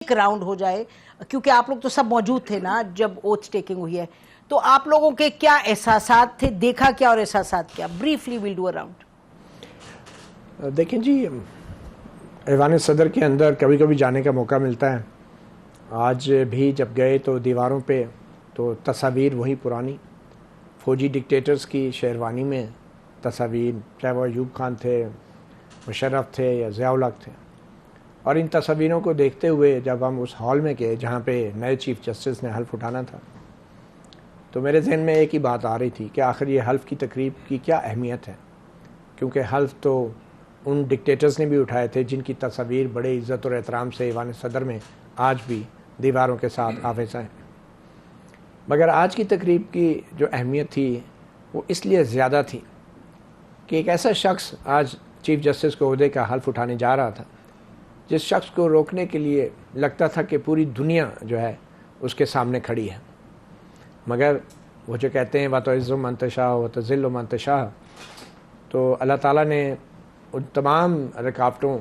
ایک راؤنڈ ہو جائے، کیونکہ آپ لوگ تو سب موجود تھے نا جب اوتھ ٹیکنگ ہوئی ہے، تو آپ لوگوں کے کیا احساسات تھے، دیکھا کیا اور احساسات کیا؟ Briefly we'll do a round. دیکھیں جی، ایوان صدر کے اندر کبھی کبھی جانے کا موقع ملتا ہے. آج بھی جب گئے تو دیواروں پہ تو تصاویر وہی پرانی فوجی ڈکٹیٹرز کی شیروانی میں تصاویر، چاہے وہ ایوب خان تھے، مشرف تھے یا ضیاء الحق تھے. اور ان تصاویروں کو دیکھتے ہوئے جب ہم اس ہال میں گئے جہاں پہ نئے چیف جسٹس نے حلف اٹھانا تھا، تو میرے ذہن میں ایک ہی بات آ رہی تھی کہ آخر یہ حلف کی تقریب کی کیا اہمیت ہے، کیونکہ حلف تو ان ڈکٹیٹرز نے بھی اٹھائے تھے جن کی تصاویر بڑے عزت اور احترام سے ایوان صدر میں آج بھی دیواروں کے ساتھ آویزہ ہیں. مگر آج کی تقریب کی جو اہمیت تھی وہ اس لیے زیادہ تھی کہ ایک ایسا شخص آج چیف جسٹس کے عہدے کا حلف اٹھانے جا رہا تھا جس شخص کو روکنے کے لیے لگتا تھا کہ پوری دنیا جو ہے اس کے سامنے کھڑی ہے. مگر وہ جو کہتے ہیں وَتُعِزُّ مَن تَشَاءُ وَتُذِلُّ مَن تَشَاءُ، تو اللہ تعالیٰ نے ان تمام رکاوٹوں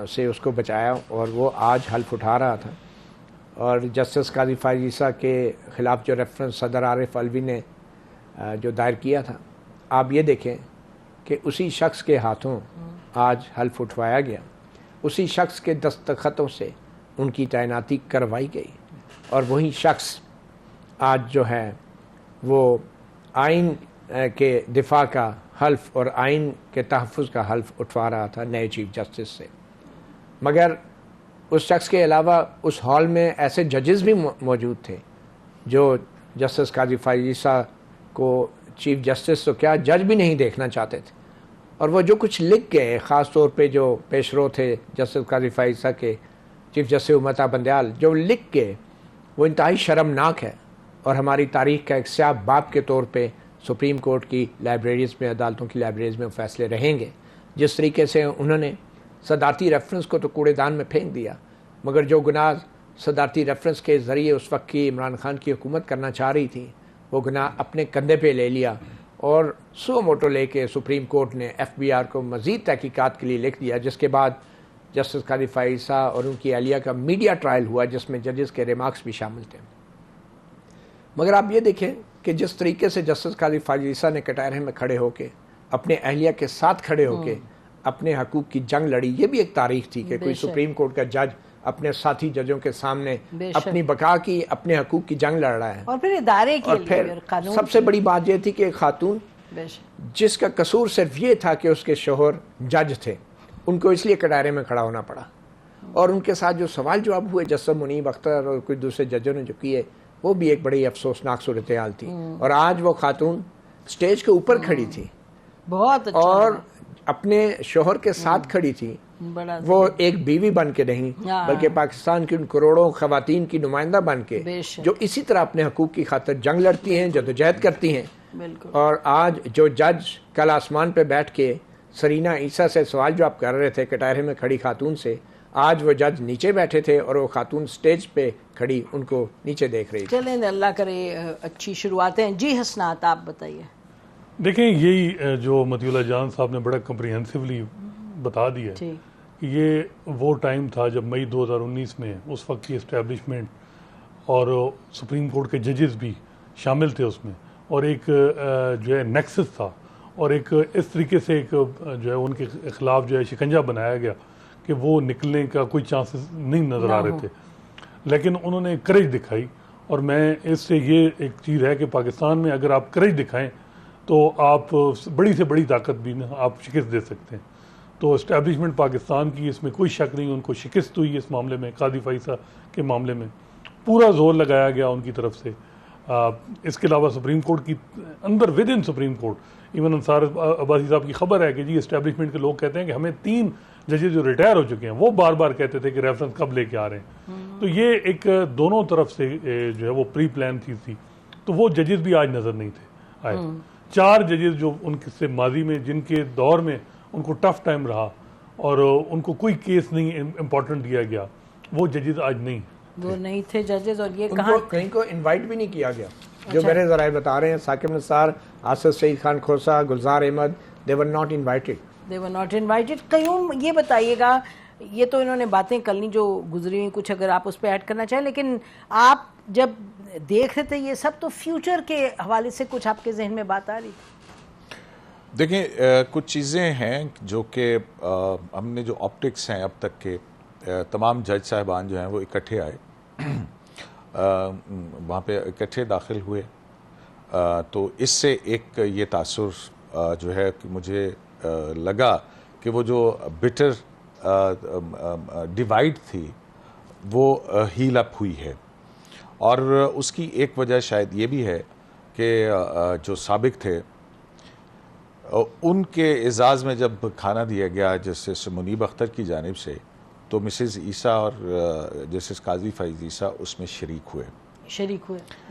سے اس کو بچایا اور وہ آج حلف اٹھا رہا تھا. اور جسٹس قاضی فائز عیسیٰ کے خلاف جو ریفرنس صدر عارف علوی نے جو دائر کیا تھا، آپ یہ دیکھیں کہ اسی شخص کے ہاتھوں آج حلف اٹھوایا گیا، اسی شخص کے دستخطوں سے ان کی تعیناتی کروائی گئی، اور وہی شخص آج جو ہے وہ آئین کے دفاع کا حلف اور آئین کے تحفظ کا حلف اٹھوا رہا تھا نئے چیف جسٹس سے. مگر اس شخص کے علاوہ اس ہال میں ایسے ججز بھی موجود تھے جو جسٹس قاضی فائز عیسیٰ کو چیف جسٹس تو کیا جج بھی نہیں دیکھنا چاہتے تھے. اور وہ جو کچھ لکھ گئے، خاص طور پہ جو پیشرو تھے جسٹس قاضی فائز عیسیٰ کے، چیف جسٹس امتا بندیال، جو لکھ گئے وہ انتہائی شرمناک ہے اور ہماری تاریخ کا ایک سیاہ باب کے طور پہ سپریم کورٹ کی لائبریریز میں، عدالتوں کی لائبریریز میں فیصلے رہیں گے. جس طریقے سے انہوں نے صدارتی ریفرنس کو تو کوڑے دان میں پھینک دیا، مگر جو گناہ صدارتی ریفرنس کے ذریعے اس وقت کی عمران خان کی حکومت کرنا چاہ رہی تھی، وہ گناہ اپنے کندھے پہ لے لیا اور سو موٹو لے کے سپریم کورٹ نے ایف بی آر کو مزید تحقیقات کے لیے لکھ دیا، جس کے بعد جسٹس قاضی فائز عیسیٰ اور ان کی اہلیہ کا میڈیا ٹرائل ہوا جس میں ججز کے ریمارکس بھی شامل تھے. مگر آپ یہ دیکھیں کہ جس طریقے سے جسٹس قاضی فائز عیسیٰ نے کٹہرے میں کھڑے ہو کے اپنے اہلیہ کے ساتھ کھڑے ہو کے اپنے حقوق کی جنگ لڑی. یہ بھی ایک تاریخ تھی کہ کوئی سپریم کورٹ کا جج اپنے ساتھی ججوں کے سامنے اپنی بقا کی، اپنے حقوق کی جنگ لڑ رہا ہے. اور پھر ادارے کے لیے سب سے بڑی بات یہ تھی کہ ایک خاتون جس کا قصور صرف یہ تھا کہ اس کے شوہر جج تھے، ان کو اس لیے کٹہرے میں کھڑا ہونا پڑا. اور ان کے ساتھ جو سوال جواب ہوئے جسٹس منیب اختر اور کوئی دوسرے ججوں نے جو کیے، وہ بھی ایک بڑی افسوسناک صورتحال تھی. اور آج وہ خاتون سٹیج کے اوپر کھڑی تھی بہت اچھا اور اپنے شوہر کے ساتھ کھڑی تھی. وہ ایک بیوی بن کے نہیں بلکہ پاکستان کی ان کروڑوں خواتین کی نمائندہ بن کے جو اسی طرح اپنے حقوق کی خاطر جنگ لڑتی ہیں، جدوجہد کرتی ہیں. اور آج جو جج کل آسمان پہ بیٹھ کے سرینا عیسیٰ سے سوال جواب کر رہے تھے کٹہرے میں کھڑی خاتون سے، آج وہ جج نیچے بیٹھے تھے اور وہ خاتون سٹیج پہ کھڑی ان کو نیچے دیکھ رہی تھی. چلیں اللہ کرے اچھی شروعاتیں. جی حسنات آپ بتائیے. دیکھیں یہی جو مطیع اللہ جان صاحب نے بڑا کمپریہنسولی بتا دیا ہے کہ یہ وہ ٹائم تھا جب مئی 2019 میں اس وقت کی اسٹیبلشمنٹ اور سپریم کورٹ کے ججز بھی شامل تھے اس میں، اور ایک جو ہے نیکسس تھا، اور ایک اس طریقے سے ایک جو ہے ان کے خلاف جو ہے شکنجہ بنایا گیا کہ وہ نکلنے کا کوئی چانسز نہیں نظر آ رہے تھے. لیکن انہوں نے کریج دکھائی، اور میں اس سے یہ ایک چیز ہے کہ پاکستان میں اگر آپ کریج دکھائیں تو آپ بڑی سے بڑی طاقت بھی آپ شکست دے سکتے ہیں. تو اسٹیبلشمنٹ پاکستان کی اس میں کوئی شک نہیں، ان کو شکست ہوئی اس معاملے میں. قاضی فائز عیسیٰ کے معاملے میں پورا زور لگایا گیا ان کی طرف سے. اس کے علاوہ سپریم کورٹ کی اندر within Supreme Court even Ansar Abbasi صاحب کی خبر ہے کہ جی اسٹیبلشمنٹ کے لوگ کہتے ہیں کہ ہمیں 3 ججز جو ریٹائر ہو چکے ہیں وہ بار بار کہتے تھے کہ ریفرنس کب لے کے آ رہے ہیں. تو یہ ایک دونوں طرف سے جو ہے وہ پری پلان چیز تھی. تو وہ ججز بھی آج نظر نہیں تھے آئے. 4 ججز جو ان سے ماضی میں جن کے دور میں ان کو ٹف ٹائم رہا اور ان کو کوئی کیس نہیں امپورٹنٹ دیا گیا، وہ ججز آج نہیں تھے ججز. اور یہ کہیں کو انوائٹ بھی نہیں کیا گیا. جو میرے ذرائع بتا رہے ہیں، ثاقب نثار، آصف سعید خان کھوسا، Gulzar Ahmed, they were not invited. قیوم یہ بتائیے گا یہ تو انہوں نے باتیں کل نہیں جو گزری ہوئی، کچھ اگر آپ اس پہ ایڈ کرنا چاہیں، لیکن آپ جب دیکھ رہے تھے یہ سب تو فیوچر کے حوالے سے کچھ آپ کے ذہن میں بات آ رہی تھی؟ دیکھیں کچھ چیزیں ہیں جو کہ ہم نے جو آپٹکس ہیں اب تک کے تمام جج صاحبان جو ہیں وہ اکٹھے آئے، وہاں پہ اکٹھے داخل ہوئے، تو اس سے ایک یہ تاثر جو ہے کہ مجھے لگا کہ وہ جو بٹر ڈیوائیڈ تھی وہ ہیل اپ ہوئی ہے، اور اس کی ایک وجہ شاید یہ بھی ہے کہ جو سابق تھے ان کے اعزاز میں جب کھانا دیا گیا جسٹس منیب اختر کی جانب سے، تو مسز عیسیٰ اور جسٹس قاضی فائز عیسیٰ اس میں شریک ہوئے،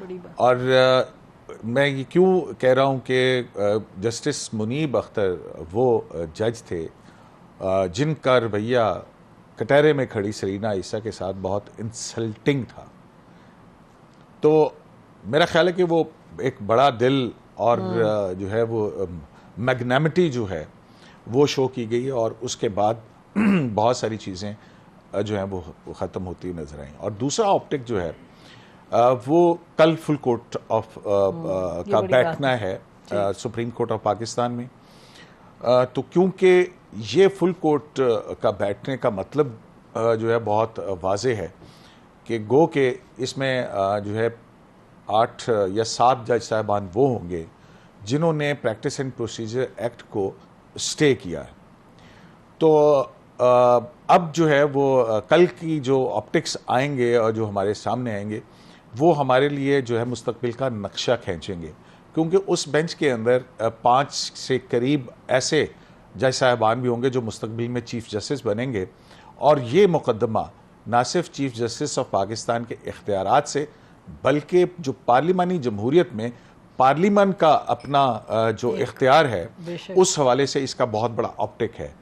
بڑی بات۔ اور میں یہ کیوں کہہ رہا ہوں کہ جسٹس منیب اختر وہ جج تھے جن کا رویہ کٹہرے میں کھڑی سرینا عیسیٰ کے ساتھ بہت انسلٹنگ تھا، تو میرا خیال ہے کہ وہ ایک بڑا دل اور جو ہے وہ میگنیمٹی جو ہے وہ شو کی گئی، اور اس کے بعد بہت ساری چیزیں جو ہیں وہ ختم ہوتی نظر آئیں۔ اور دوسرا آپٹک جو ہے وہ کل فل کورٹ آف کا بیٹھنا ہے سپریم کورٹ آف پاکستان میں، تو کیونکہ یہ فل کورٹ کا بیٹھنے کا مطلب جو ہے بہت واضح ہے کہ گو کہ اس میں جو ہے 8 یا 7 جج صاحبان وہ ہوں گے جنہوں نے پریکٹس اینڈ پروسیجر ایکٹ کو سٹے کیا ہے، تو اب جو ہے وہ کل کی جو آپٹکس آئیں گے اور جو ہمارے سامنے آئیں گے وہ ہمارے لیے جو ہے مستقبل کا نقشہ کھینچیں گے، کیونکہ اس بینچ کے اندر 5 سے قریب ایسے جج صاحبان بھی ہوں گے جو مستقبل میں چیف جسٹس بنیں گے، اور یہ مقدمہ نہ صرف چیف جسٹس آف پاکستان کے اختیارات سے بلکہ جو پارلیمانی جمہوریت میں پارلیمان کا اپنا جو اختیار ہے اس حوالے سے اس کا بہت بڑا آپٹک ہے،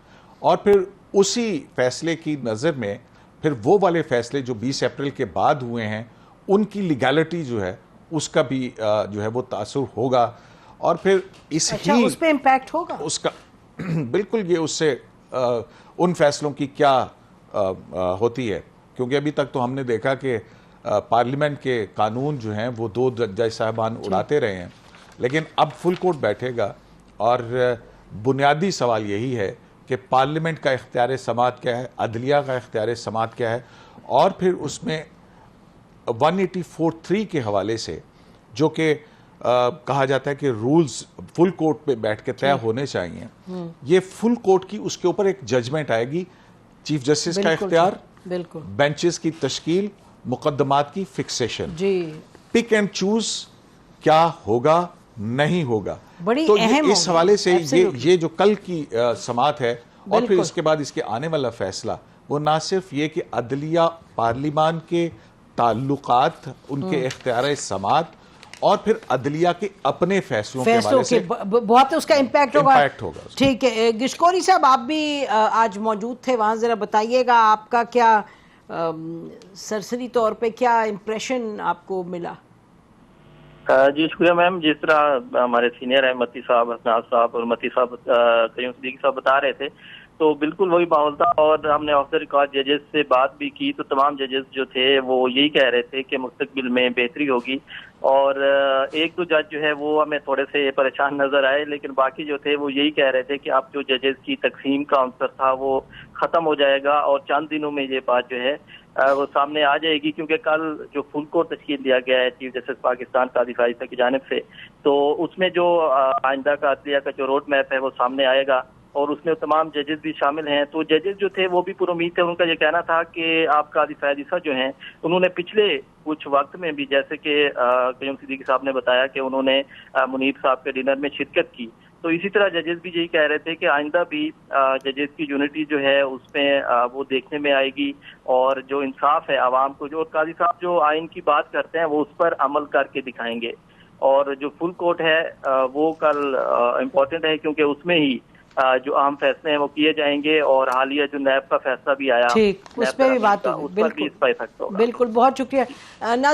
اور پھر اسی فیصلے کی نظر میں پھر وہ والے فیصلے جو 20 اپریل کے بعد ہوئے ہیں ان کی لیگیلٹی جو ہے اس کا بھی جو ہے وہ تاثر ہوگا، اور پھر اس پہ امپیکٹ ہوگا اس کا بالکل، یہ اس سے ان فیصلوں کی کیا ہوتی ہے، کیونکہ ابھی تک تو ہم نے دیکھا کہ پارلیمنٹ کے قانون جو ہیں وہ 2 جج صاحبان اڑاتے رہے ہیں، لیکن اب فل کورٹ بیٹھے گا، اور بنیادی سوال یہی ہے کہ پارلیمنٹ کا اختیار سماعت کیا ہے، عدلیہ کا اختیار سماعت کیا ہے، اور پھر اس میں 184(3) کے حوالے سے جو کہ کہا جاتا ہے کہ رولز فل کورٹ پہ بیٹھ کے طے ہونے چاہیے، یہ فل کورٹ کی اس کے اوپر ایک ججمنٹ آئے گی، چیف جسٹس کا اختیار، بینچز کی تشکیل، مقدمات کی فکسیشن، پک اینڈ چوز کیا ہوگا نہیں ہوگا، تو اس حوالے سے یہ جو کل کی سماعت ہے اور پھر اس کے بعد اس کے آنے والا فیصلہ وہ نہ صرف یہ کہ عدلیہ پارلیمان کے تعلقات، ان کے اختیار سماعت اور پھر عدلیہ کے اپنے فیصلوں کے حوالے سے بہت اس کا امپیکٹ ہوگا۔ ٹھیک ہے، گشکوری صاحب آپ بھی آج موجود تھے وہاں، ذرا بتائیے گا آپ کا کیا سرسری طور پہ کیا امپریشن آپ کو ملا؟ جی شکریہ میم، جس طرح ہمارے سینئر ہیں متی صاحب، حسنات صاحب اور متی صاحب قیوم صدیقی صاحب بتا رہے تھے، تو بالکل وہی ماحول تھا، اور ہم نے آف دا ریکارڈ ججز سے بات بھی کی تو تمام ججز جو تھے وہ یہی کہہ رہے تھے کہ مستقبل میں بہتری ہوگی، اور 1-2 جج جو ہے وہ ہمیں تھوڑے سے پریشان نظر آئے، لیکن باقی جو تھے وہ یہی کہہ رہے تھے کہ اب جو ججز کی تقسیم کا عنصر تھا وہ ختم ہو جائے گا، اور چند دنوں میں یہ بات جو ہے وہ سامنے آ جائے گی، کیونکہ کل جو فل کورٹ تشکیل دیا گیا ہے چیف جسٹس پاکستان قاضی فائز عیسیٰ کی جانب سے، تو اس میں جو آئندہ کا عدلیہ کا جو روڈ میپ ہے وہ سامنے آئے گا، اور اس میں تمام ججز بھی شامل ہیں۔ تو ججز جو تھے وہ بھی پر امید تھے، ان کا یہ کہنا تھا کہ آپ قاضی فائز عیسیٰ جو ہیں انہوں نے پچھلے کچھ وقت میں بھی، جیسے کہ قیوم صدیقی صاحب نے بتایا کہ انہوں نے منیب صاحب کے ڈنر میں شرکت کی، تو اسی طرح ججز بھی یہی کہہ رہے تھے کہ آئندہ بھی ججز کی یونٹی جو ہے اس میں وہ دیکھنے میں آئے گی، اور جو انصاف ہے عوام کو، جو قاضی صاحب جو آئین کی بات کرتے ہیں وہ اس پر عمل کر کے دکھائیں گے، اور جو فل کورٹ ہے وہ کل امپورٹنٹ ہے کیونکہ اس میں ہی جو اہم فیصلے ہیں وہ کیے جائیں گے، اور حالیہ جو نیب کا فیصلہ بھی آیا اس پہ بھی بات ہوگی، بالکل، بہت شکریہ۔